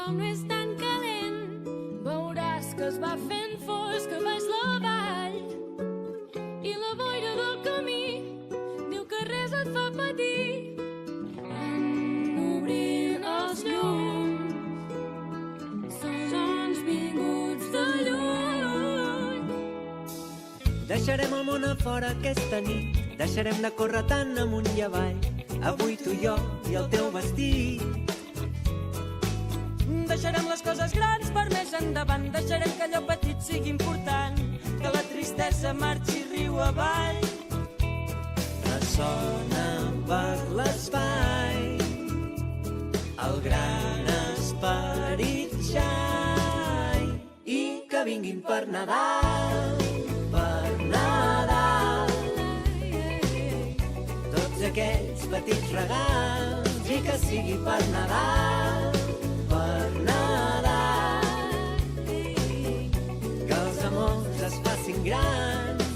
sol no és tan calent, veuràs que es va fent fosc a baix la vall. I la boira del camí diu que res et fa patir. En obrir els llums, sons vinguts de lluny. Deixarem el món a fora aquesta nit, deixarem de córrer tant amunt i avall. Avui tu i jo i el teu vestit. Deixarem les coses grans per més endavant, deixarem que allò petit sigui important, que la tristesa marxi riu avall. Ressona per l'espai el gran esperit xai, i que vinguin per Nadal, per Nadal, tots aquells petits regals, i que sigui per Nadal, per Nadal, que els amors es facin grans.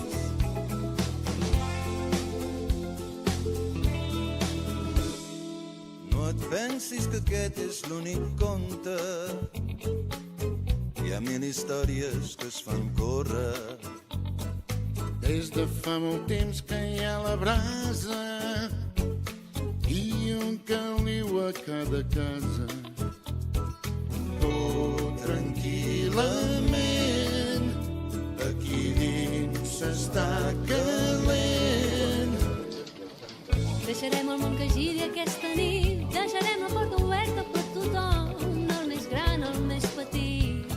No et pensis que aquest és l'únic conte, hi ha mil històries que es fan córrer. Des de fa molt temps que hi ha la brasa i un caliu a cada casa. Tot tranquil·lament, aquí dins s'està calent. Deixarem el món que giri aquesta nit, deixarem la porta oberta per tothom, el més gran, el més petit.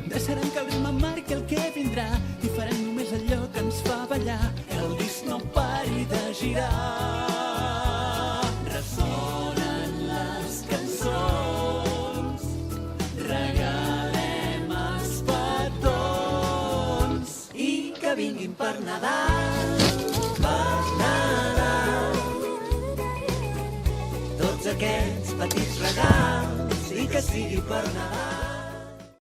Deixarem que el ritme marqui el que vindrà i farem només allò que ens fa ballar, que el disc no pari de girar. Ressonen les cançons, regalem els petons, I que vinguin per Nadal, per Nadal, tots aquests petits regals, i que sigui per Nadal.